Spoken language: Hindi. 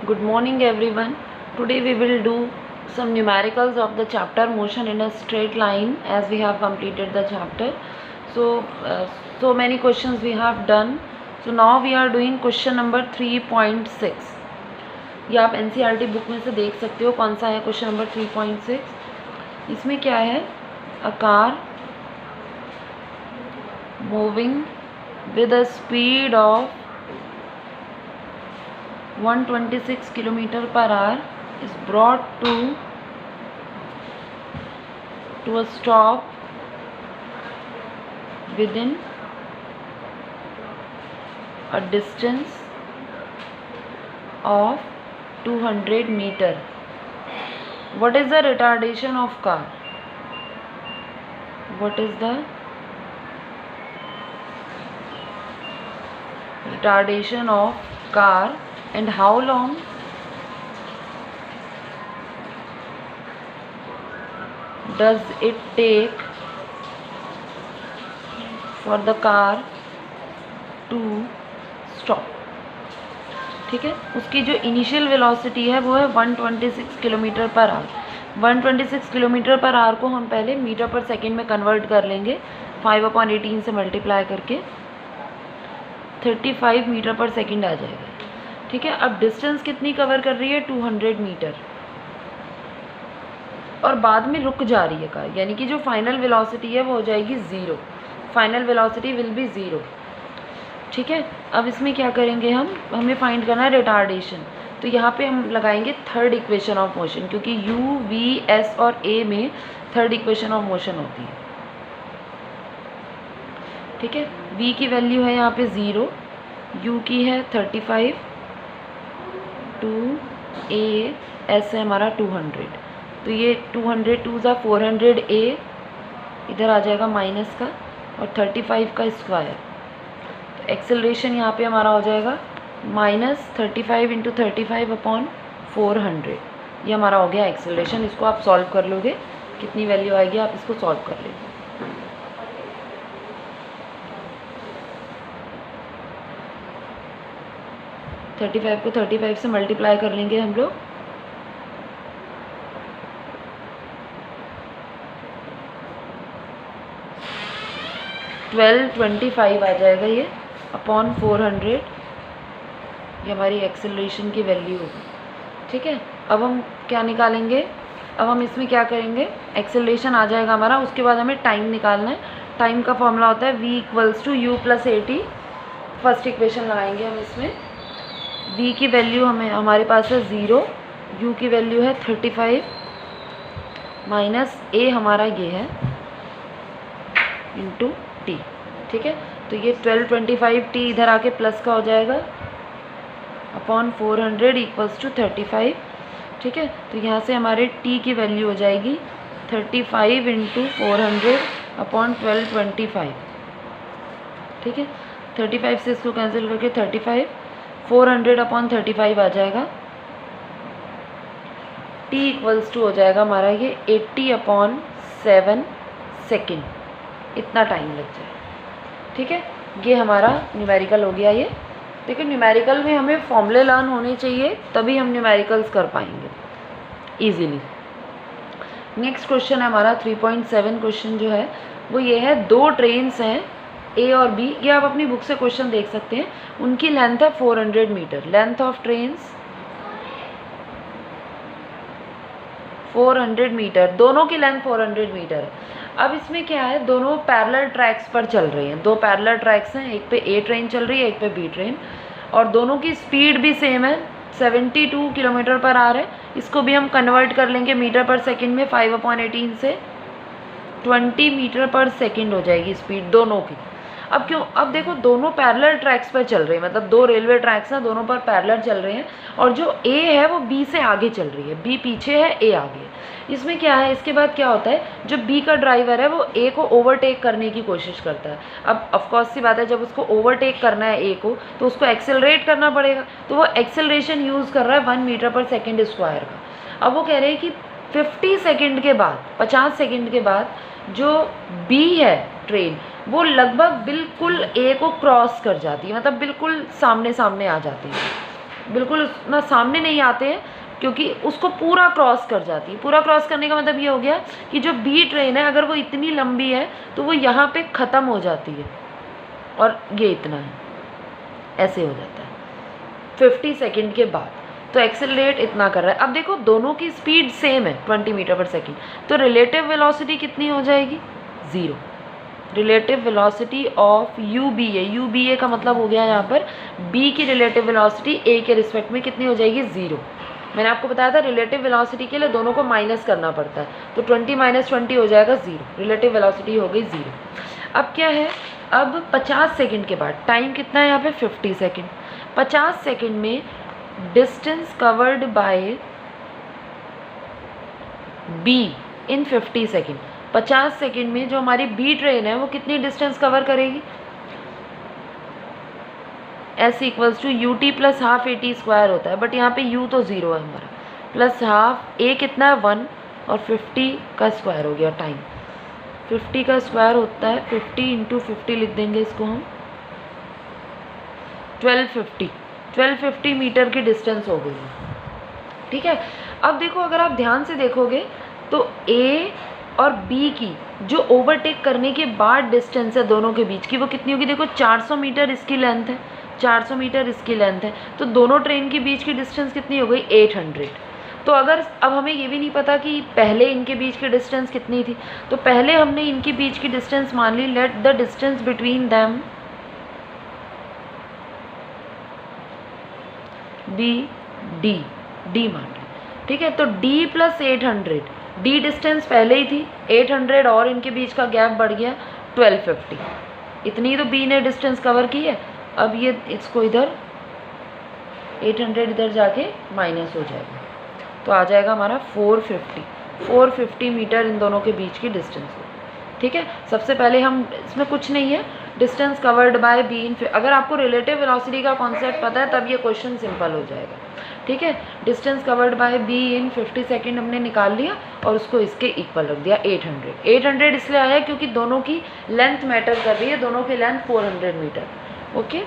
Good morning everyone. Today we will do some numericals of the chapter motion in a straight line as we have completed the chapter. So many questions we have done. So now we are doing question number 3.6. ये आप NCERT बुक में से देख सकते हो कौन सा है क्वेश्चन नंबर 3.6. इसमें क्या है, a car moving with a speed of 126 km per hour is brought to a stop within a distance of 200 meter. What is the retardation of car? What is the retardation of car and how long does it take for the car to stop? ठीक है, उसकी जो इनिशियल वेलोसिटी है वो है 126 kilometre per hour. 126 kilometre per hour को हम पहले मीटर पर सेकेंड में कन्वर्ट कर लेंगे 5/18 से मल्टीप्लाई करके 35 मीटर पर सेकेंड आ जाएगा. ठीक है, अब डिस्टेंस कितनी कवर कर रही है, 200 मीटर, और बाद में रुक जा रही है कार, यानी कि जो फाइनल वेलोसिटी है वो हो जाएगी 0. Final velocity will be 0. ठीक है, अब इसमें क्या करेंगे, हमें फाइंड करना है रिटार्डेशन. तो यहाँ पे हम लगाएंगे थर्ड इक्वेशन ऑफ मोशन, क्योंकि u, v, s और a में थर्ड इक्वेशन ऑफ मोशन होती है. ठीक है, v की वैल्यू है यहाँ पे 0, u की है 35, 2 a, s है हमारा 200. तो ये 200 2 ज़ा 400 a इधर आ जाएगा माइनस का और 35 का स्क्वायर. तो एक्सेलरेशन यहाँ पे हमारा हो जाएगा -35 × 35/400. ये हमारा हो गया एक्सेलरेशन. इसको आप सॉल्व कर लोगे, कितनी वैल्यू आएगी आप इसको सॉल्व कर लेंगे. तो 35 को 35 से मल्टीप्लाई कर लेंगे हम लोग. $12.25 आ जाएगा ये अपॉन 400. ये हमारी एक्सेलरेशन की वैल्यू होगी. ठीक है, अब हम क्या निकालेंगे, अब हम इसमें क्या करेंगे, एक्सेलरेशन आ जाएगा हमारा, उसके बाद हमें टाइम निकालना है. टाइम का फॉर्मूला होता है v = u + at. First equation लगाएंगे हम इसमें. v की वैल्यू हमारे पास है 0, u की वैल्यू है 35 माइनस a हमारा ये है इंटू t. ठीक है, तो ये 1225 t इधर आके प्लस का हो जाएगा अपॉन 400 = 35. ठीक है, तो यहाँ से हमारे t की वैल्यू हो जाएगी 35 × 400 अपॉन 1225. ठीक है, 35 से इसको कैंसिल करके 35, 400 अपॉन 35 आ जाएगा. t = हो जाएगा हमारा ये 80/7 सेकेंड. इतना टाइम लग जाएगा. ठीक है, ये हमारा न्यूमेरिकल हो गया. ये देखिए, न्यूमेरिकल में हमें फॉर्मूले लर्न होने चाहिए, तभी हम न्यूमेरिकल्स कर पाएंगे इजीली. नेक्स्ट क्वेश्चन है हमारा 3.7. क्वेश्चन जो है वो ये है, 2 ट्रेन्स हैं ए और बी. ये आप अपनी बुक से क्वेश्चन देख सकते हैं. उनकी लेंथ है 400 metre. Length of trains 400 metre, दोनों की लेंथ 400 मीटर है. अब इसमें क्या है, दोनों पैरेलल ट्रैक्स पर चल रहे हैं. 2 पैरेलल ट्रैक्स हैं, एक पे ए ट्रेन चल रही है, एक पे बी ट्रेन, और दोनों की स्पीड भी सेम है, 72 किलोमीटर पर आवर है. इसको भी हम कन्वर्ट कर लेंगे मीटर पर सेकंड में 5/18 से 20 मीटर पर सेकंड हो जाएगी स्पीड दोनों की. अब क्यों, अब देखो दोनों पैरेलल ट्रैक्स पर चल रहे हैं, मतलब 2 रेलवे ट्रैक्स हैं, दोनों पर पैरेलल चल रहे हैं, और जो ए है वो बी से आगे चल रही है, बी पीछे है, ए आगे है. इसमें क्या है, इसके बाद क्या होता है, जो बी का ड्राइवर है वो ए को ओवरटेक करने की कोशिश करता है. अब ऑफकोर्स सी बात है, जब उसको ओवरटेक करना है ए को, तो उसको एक्सेलरेट करना पड़ेगा. तो वो एक्सेलरेशन यूज़ कर रहा है 1 मीटर पर सेकेंड स्क्वायर का. अब वो कह रहे हैं कि 50 सेकेंड के बाद, 50 सेकेंड के बाद जो बी है ट्रेन, वो लगभग बिल्कुल ए को क्रॉस कर जाती है, मतलब बिल्कुल सामने सामने आ जाती है. बिल्कुल उतना सामने नहीं आते हैं, क्योंकि उसको पूरा क्रॉस कर जाती है। पूरा क्रॉस करने का मतलब ये हो गया कि जो बी ट्रेन है अगर वो इतनी लंबी है तो वो यहाँ पे ख़त्म हो जाती है और ये इतना है, ऐसे हो जाता है 50 सेकेंड के बाद। तो एक्सेलरेट इतना कर रहा है। अब देखो दोनों की स्पीड सेम है 20 मीटर पर सेकेंड, तो रिलेटिव वेलोसिटी कितनी हो जाएगी? 0। Relative velocity of u b a, u b a का मतलब हो गया यहाँ पर बी की रिलेटिव वेलोसिटी ए के रिस्पेक्ट में कितनी हो जाएगी? 0। मैंने आपको बताया था रिलेटिव वेलोसिटी के लिए दोनों को माइनस करना पड़ता है, तो 20 - 20 हो जाएगा 0। रिलेटिव वेलोसिटी हो गई 0। अब क्या है, अब 50 सेकेंड के बाद टाइम कितना है यहाँ पे? 50 सेकेंड। 50 सेकेंड में distance covered by B in 50 second, 50 second में जो हमारी बी ट्रेन है वो कितनी डिस्टेंस कवर करेगी? S equals to u t plus half a t square होता है, बट यहाँ पे u तो 0 है हमारा, प्लस हाफ a कितना है? 1, और 50 का स्क्वायर हो गया टाइम। 50 का स्क्वायर होता है 50 × 50 लिख देंगे इसको हम, 1250 मीटर की डिस्टेंस हो गई है। ठीक है, अब देखो अगर आप ध्यान से देखोगे तो A और B की जो ओवरटेक करने के बाद डिस्टेंस है दोनों के बीच की वो कितनी होगी? देखो 400 मीटर इसकी लेंथ है, 400 मीटर इसकी लेंथ है, तो दोनों ट्रेन के बीच की डिस्टेंस कितनी हो गई? 800। तो अगर अब हमें ये भी नहीं पता कि पहले इनके बीच की डिस्टेंस कितनी थी, तो पहले हमने इनके बीच की डिस्टेंस मान ली, let the distance between them be d मान ली। ठीक है, तो D + 800, D डिस्टेंस पहले ही थी, 800 और इनके बीच का गैप बढ़ गया 1250। इतनी तो B ने डिस्टेंस कवर की है। अब ये इसको इधर 800 इधर जाके माइनस हो जाएगा, तो आ जाएगा हमारा 450 मीटर इन दोनों के बीच की डिस्टेंस है। ठीक है, सबसे पहले हम इसमें कुछ नहीं है, डिस्टेंस कवर्ड बाय बी इन, अगर आपको रिलेटिव वेलोसिटी का कॉन्सेप्ट पता है तब ये क्वेश्चन सिंपल हो जाएगा। ठीक है, distance covered by B in 50 second हमने निकाल लिया और उसको इसके इक्वल रख दिया 800। 800 इसलिए आया क्योंकि दोनों की लेंथ मैटर कर रही है, दोनों की लेंथ 400 मीटर। ओके।